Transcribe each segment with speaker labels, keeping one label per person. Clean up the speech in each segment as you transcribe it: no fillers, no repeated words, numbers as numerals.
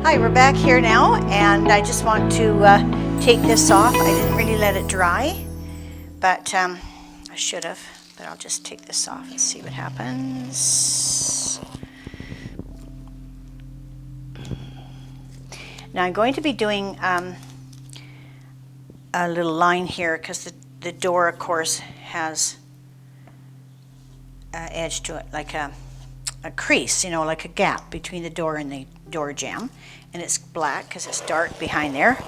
Speaker 1: Hi, we're back here now, and I just want to take this off. I didn't really let it dry, but I should have, but I'll just take this off and see what happens. Now I'm going to be doing a little line here because the door, of course, has an edge to it, like a crease, you know, like a gap between the door and the door jamb, and it's black because it's dark behind there.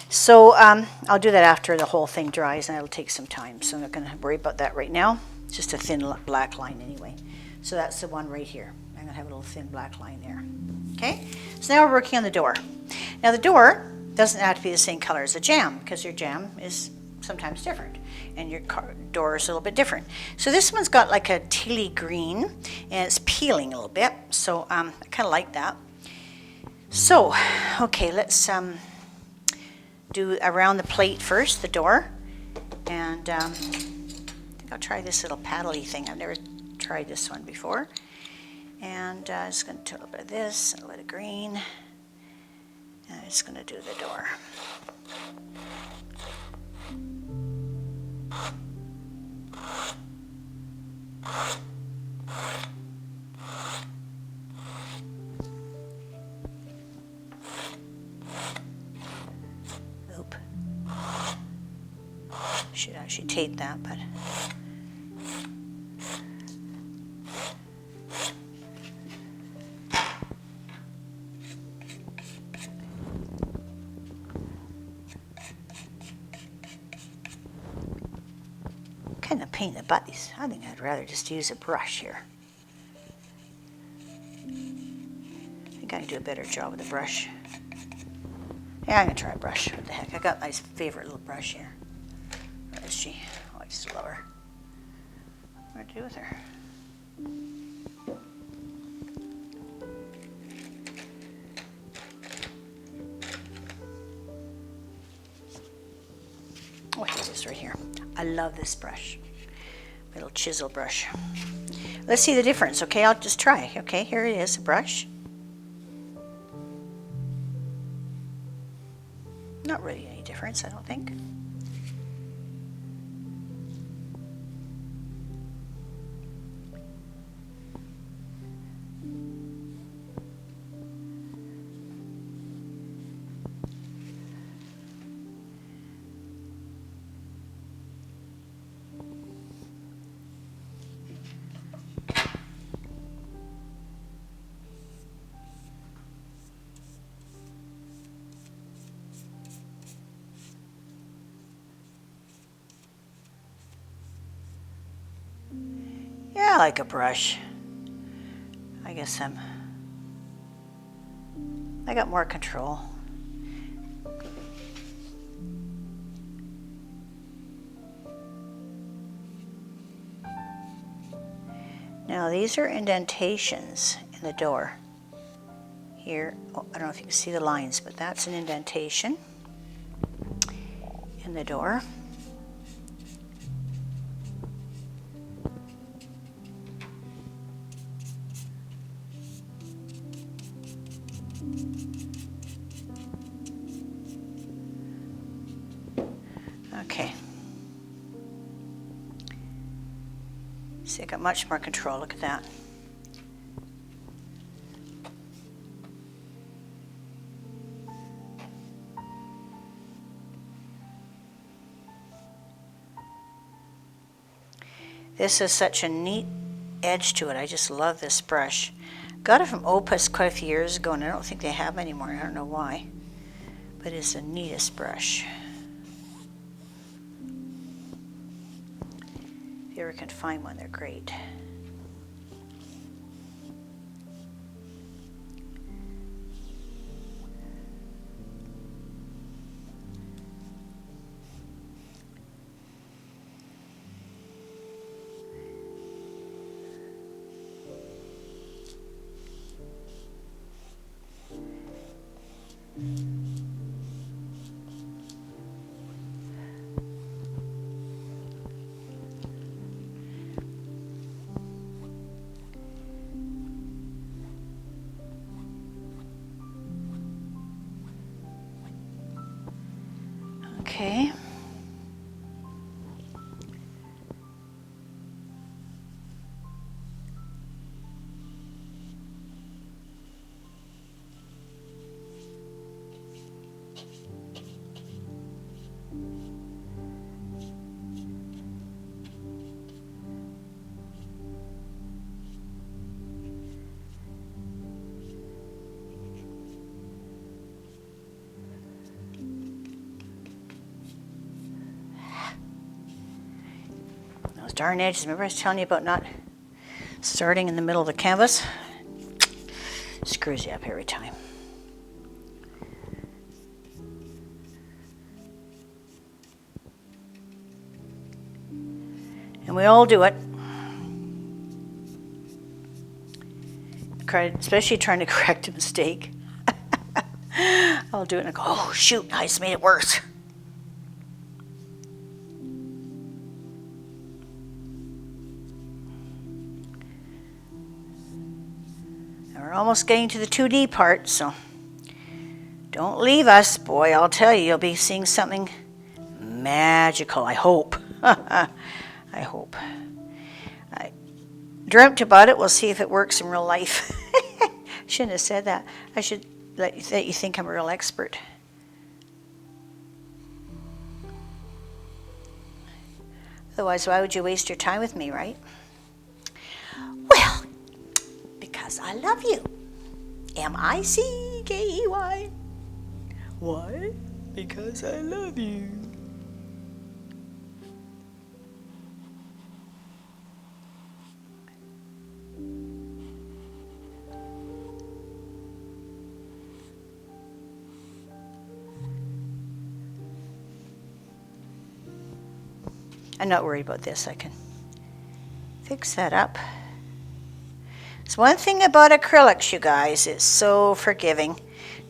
Speaker 1: So I'll do that after the whole thing dries, and it'll take some time, so I'm not going to worry about that right now. It's just a thin black line anyway. So that's the one right here. I'm going to have a little thin black line there. Okay, so now we're working on the door. Now the door doesn't have to be the same color as the jamb, because your jamb is sometimes different, and your door is a little bit different. So this one's got like a tealy green, and it's peeling a little bit, so I kind of like that. So, okay, let's do around the plate first, the door, and I think I'll try this little paddly thing. I've never tried this one before, and I'm just going to do a little bit of this, a little bit of green, and I'm just going to do the door. Oop. Should actually tape that, but kind of paint the butties. I think I'd rather just use a brush here. I think I can do a better job with a brush. Yeah, I'm going to try a brush. What the heck? I got my favorite little brush here. Where is she? Oh, I just love her. What do I do with her? Oh, here it is right here. I love this brush. My little chisel brush. Let's see the difference, okay? I'll just try. Okay, here it is, a brush. Not really any difference, I don't think. Yeah, I like a brush. I guess I got more control. Now these are indentations in the door. Here, oh, I don't know if you can see the lines, but that's an indentation in the door. Okay. See, I got much more control. Look at that. This is such a neat edge to it. I just love this brush. Got it from Opus quite a few years ago, and I don't think they have anymore. I don't know why, but it's the neatest brush. If you ever can find one, they're great. darn edges. Remember I was telling you about not starting in the middle of the canvas? Screws you up every time. And we all do it. Especially trying to correct a mistake. I'll do it and I go, oh shoot, I just made it worse. And we're almost getting to the 2D part, so don't leave us. Boy, I'll tell you, you'll be seeing something magical, I hope. I hope. I dreamt about it. We'll see if it works in real life. Shouldn't have said that. I should let you think I'm a real expert. Otherwise, why would you waste your time with me, right? Well, because I love you. M-I-C-K-E-Y. Why? Because I love you. I'm not worried about this. I can fix that up. It's one thing about acrylics, you guys. It's so forgiving.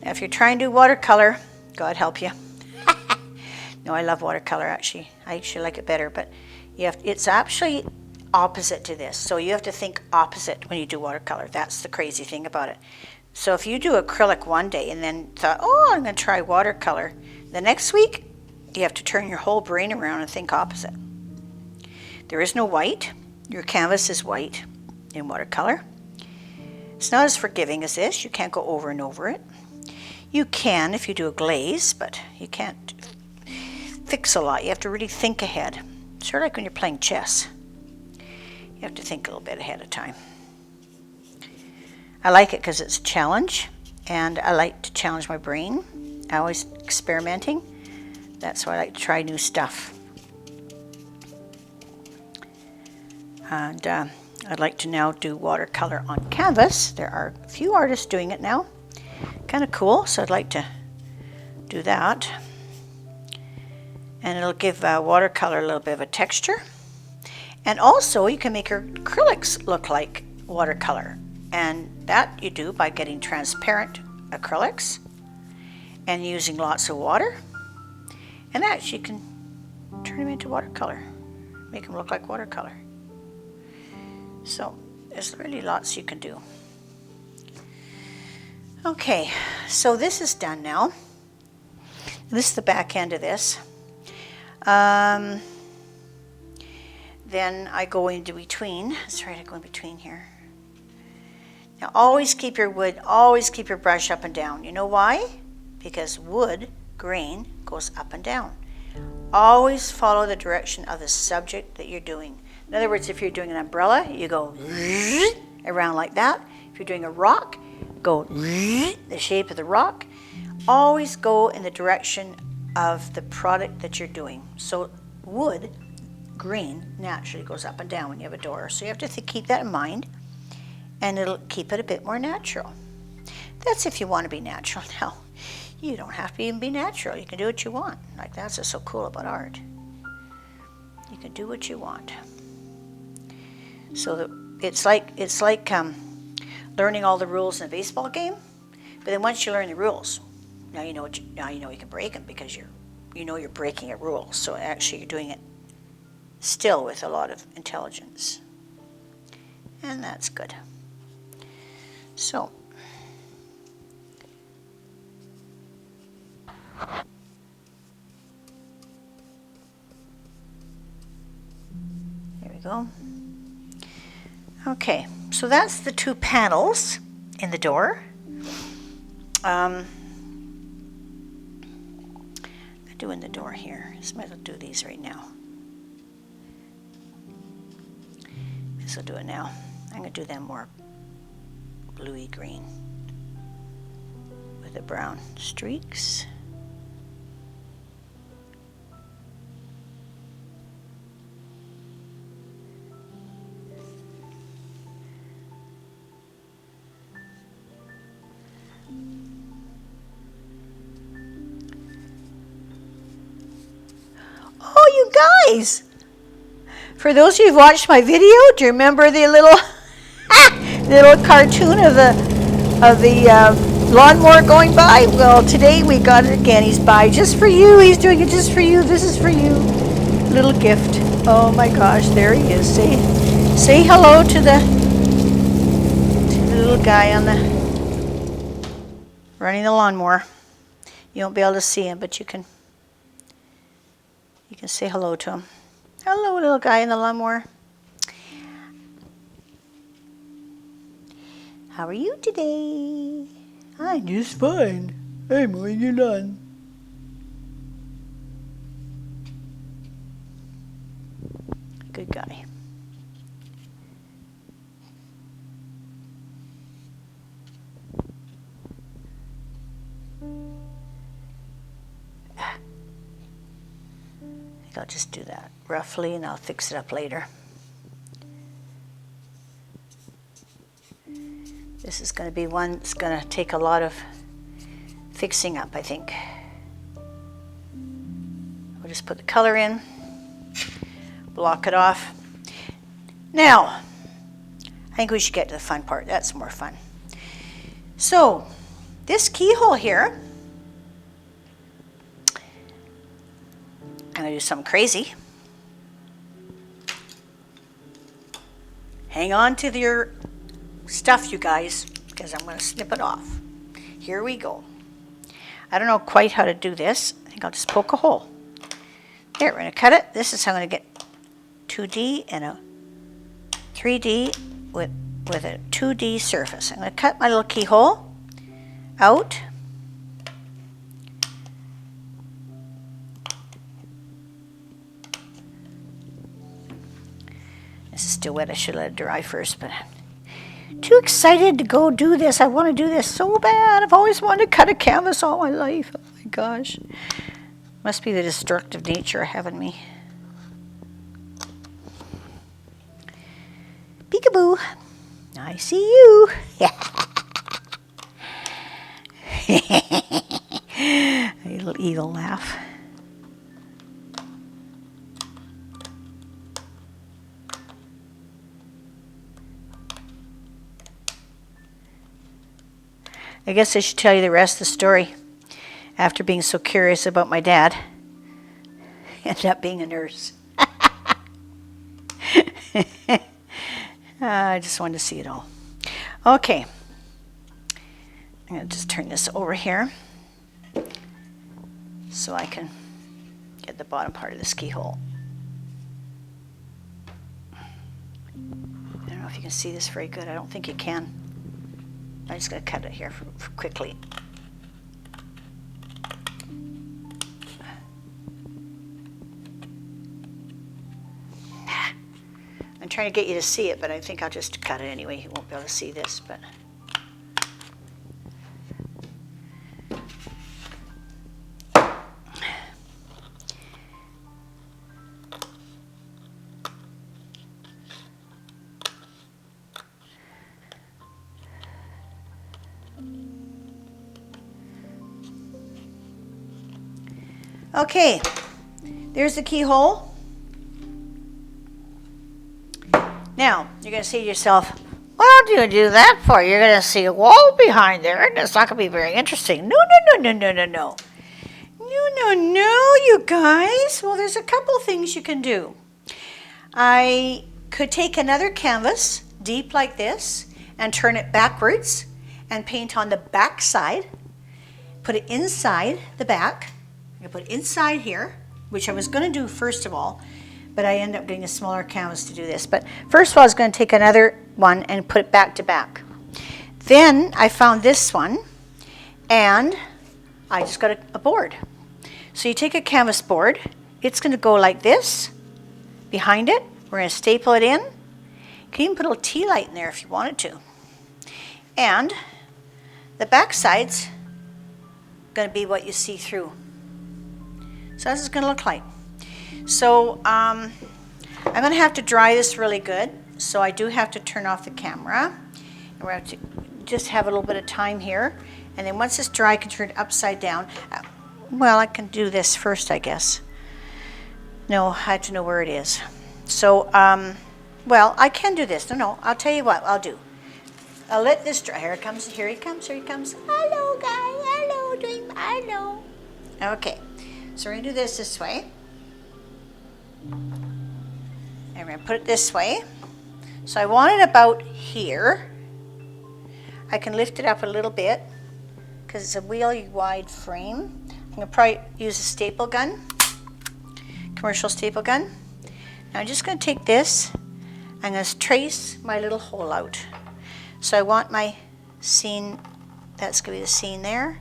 Speaker 1: Now, if you're trying to do watercolor, God help you. No, I love watercolor, actually. I actually like it better, but it's actually opposite to this. So you have to think opposite when you do watercolor. That's the crazy thing about it. So if you do acrylic one day and then thought, oh, I'm going to try watercolor, the next week, you have to turn your whole brain around and think opposite. There is no white. Your canvas is white in watercolor. It's not as forgiving as this. You can't go over and over it. You can if you do a glaze, but you can't fix a lot. You have to really think ahead. Sort of like when you're playing chess. You have to think a little bit ahead of time. I like it because it's a challenge, and I like to challenge my brain. I always experimenting. That's why I like to try new stuff. And I'd like to now do watercolor on canvas. There are a few artists doing it now. Kind of cool, so I'd like to do that. And it'll give watercolor a little bit of a texture. And also you can make your acrylics look like watercolor. And that you do by getting transparent acrylics and using lots of water. And actually you can turn them into watercolor. Make them look like watercolor. So there's really lots you can do. Okay, so this is done now. This is the back end of this. Then I go into between. Let's try to go in between here. Now always keep your wood, always keep your brush up and down. You know why? Because wood grain goes up and down. Always follow the direction of the subject that you're doing. In other words, if you're doing an umbrella, you go around like that. If you're doing a rock, go the shape of the rock. Always go in the direction of the product that you're doing. So wood, green, naturally goes up and down when you have a door. So you have to keep that in mind, and it'll keep it a bit more natural. That's if you want to be natural. Now, you don't have to even be natural. You can do what you want. Like, that's what's so cool about art. You can do what you want. So it's like learning all the rules in a baseball game. But then once you learn the rules, now you know you can break them because you know you're breaking a rule. So actually you're doing it still with a lot of intelligence, and that's good. So there we go. Okay, so that's the two panels in the door. Doing the door here. So might as well do these right now. This will do it now. I'm going to do them more bluey green with the brown streaks. guys, for those of you who've watched my video, do you remember the little little cartoon of the lawnmower going by? Well, today we got it again. He's by just for you. He's doing it just for you. This is for you. Little gift. Oh my gosh, there he is. Say hello to the little guy on the running the lawnmower. You won't be able to see him, but you can say hello to him. Hello, little guy in the lawnmower. How are you today? I'm just fine. I'm mowing your lawn. Good guy. I think I'll just do that roughly and I'll fix it up later. This is going to be one that's going to take a lot of fixing up, I think. We'll just put the color in, block it off. Now, I think we should get to the fun part. That's more fun. So, this keyhole here, I'm going to do something crazy. Hang on to your stuff, you guys, because I'm going to snip it off. Here we go. I don't know quite how to do this. I think I'll just poke a hole. There, we're going to cut it. This is how I'm going to get 2D and a 3D with a 2D surface. I'm going to cut my little keyhole out. This is still wet. I should let it dry first, but I'm too excited to go do this. I want to do this so bad. I've always wanted to cut a canvas all my life. Oh my gosh. Must be the destructive nature I have in me. Peekaboo. I see you. A little eagle laugh. I guess I should tell you the rest of the story. After being so curious about my dad, ended up being a nurse. I just wanted to see it all. Okay. I'm going to just turn this over here so I can get the bottom part of this keyhole. I don't know if you can see this very good. I don't think you can. I'm just going to cut it here quickly. I'm trying to get you to see it, but I think I'll just cut it anyway. You won't be able to see this, but okay, there's the keyhole. Now, you're going to say to yourself, what do you do that for? You're going to see a wall behind there, and it's not going to be very interesting. No, you guys. Well, there's a couple things you can do. I could take another canvas, deep like this, and turn it backwards and paint on the back side. Put it inside the back. I'm going to put it inside here, which I was going to do first of all, but I ended up getting a smaller canvas to do this. But first of all, I was going to take another one and put it back to back. Then I found this one, and I just got a board. So you take a canvas board. It's going to go like this behind it. We're going to staple it in. You can even put a little tea light in there if you wanted to. And the back side's going to be what you see through. So that's what it's going to look like. So I'm going to have to dry this really good. So I do have to turn off the camera. And we're going to just have a little bit of time here. And then once it's dry, I can turn it upside down. Well, I can do this first, I guess. No, I have to know where it is. So, well, I can do this. No, I'll tell you what I'll do. I'll let this dry. Here he comes. Here he comes. Hello, guy. Hello, dream. Hello. Okay. So we're going to do this way. And we're going to put it this way. So I want it about here. I can lift it up a little bit because it's a really wide frame. I'm going to probably use a staple gun, commercial staple gun. Now I'm just going to take this. I'm going to trace my little hole out. So I want my scene, that's going to be the scene there,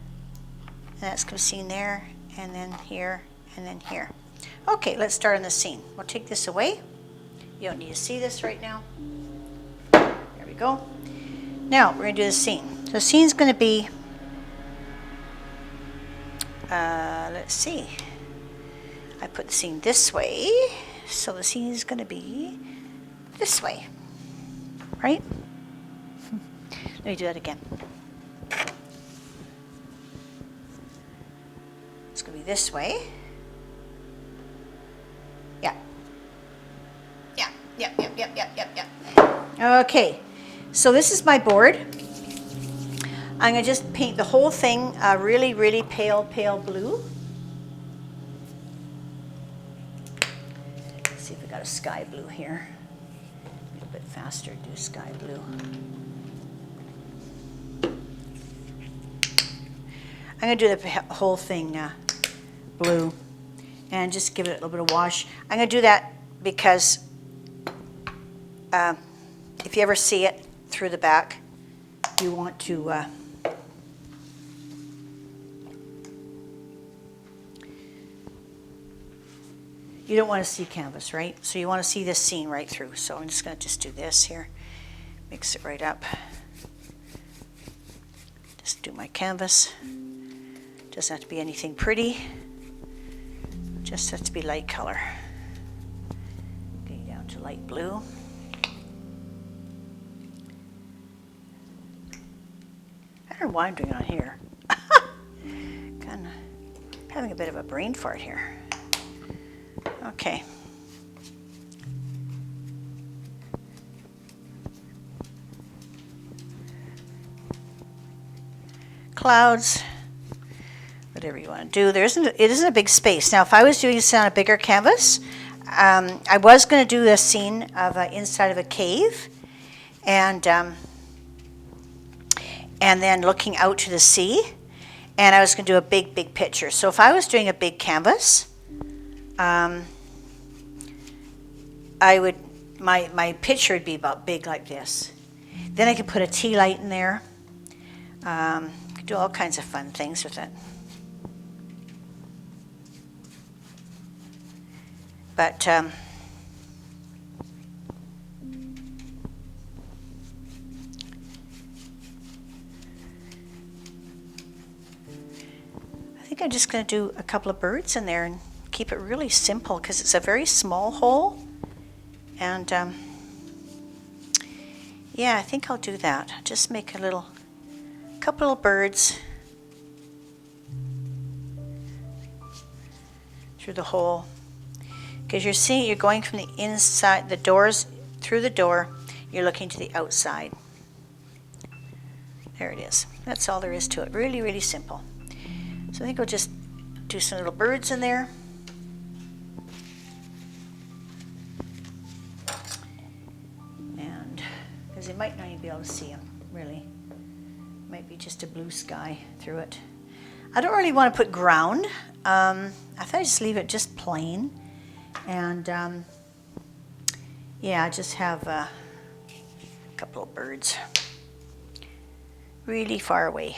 Speaker 1: and that's going to be scene there, and then here, and then here. Okay, let's start on the scene. We'll take this away. You don't need to see this right now. There we go. Now we're going to do the scene. So the scene's going to be, let's see. I put the scene this way, so the scene is going to be this way, right? Let me do that again. It's going to be this way. Yeah. Okay, so this is my board. I'm going to just paint the whole thing really, really pale blue. Let's see if we got a sky blue here. A little bit faster, do sky blue. I'm going to do the whole thing blue and just give it a little bit of wash. I'm going to do that because if you ever see it through the back, you want to you don't want to see canvas, right? So you want to see this scene right through. So I'm just going to do this here, mix it right up. Just do my canvas. Doesn't have to be anything pretty, just has to be light color. Getting down to light blue. I don't know why I'm doing it on here. Kind of having a bit of a brain fart here. Okay. Clouds. Whatever you want to do. It isn't a big space. Now, if I was doing this on a bigger canvas, I was going to do this scene of inside of a cave, and then looking out to the sea, and I was going to do a big picture. So if I was doing a big canvas, I would my picture would be about big like this. Then I could put a tea light in there. Could do all kinds of fun things with it. But I think I'm just going to do a couple of birds in there and keep it really simple because it's a very small hole. And yeah, I think I'll do that. Just make a couple of birds through the hole. Because you're going from the inside, the doors, through the door, you're looking to the outside. There it is. That's all there is to it. Really, really simple. So I think we'll just do some little birds in there. And, because you might not even be able to see them, really. Might be just a blue sky through it. I don't really want to put ground. I thought I'd just leave it just plain. And yeah, just have a couple of birds really far away.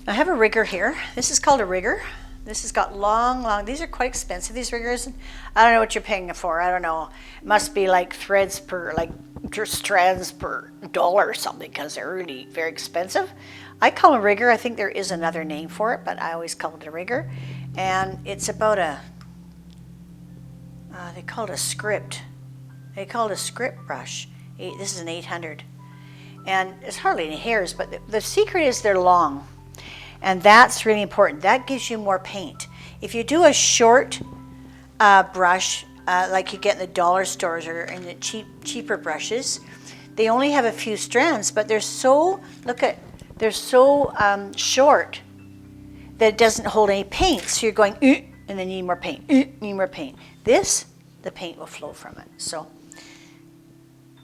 Speaker 1: I have a rigger here. This is called a rigger. This has got long, these are quite expensive, these riggers. I don't know what you're paying it for. I don't know. It must be like threads per, like just strands per dollar or something, because they're really very expensive. I call it a rigger. I think there is another name for it, but I always call it a rigger. And it's about they call it a script. They call it a script brush. This is an 800. And it's hardly any hairs, but the secret is they're long. And that's really important. That gives you more paint. If you do a short brush, like you get in the dollar stores or in the cheaper brushes, they only have a few strands, but they're so, they're so short that it doesn't hold any paint. So you're going, and then you need more paint, need more paint. This, the paint will flow from it. So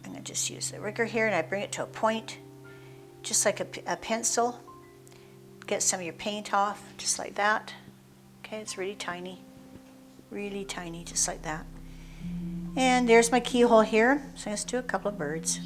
Speaker 1: I'm gonna just use the rigger here and I bring it to a point, just like a pencil. Get some of your paint off, just like that. Okay, it's really tiny, just like that. And there's my keyhole here. So let's do a couple of birds.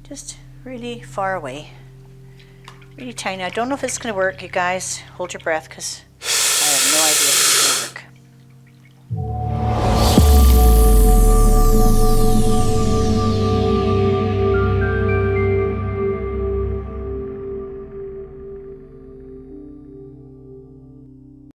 Speaker 1: Just really far away. Really tiny. I don't know if it's going to work, you guys. Hold your breath because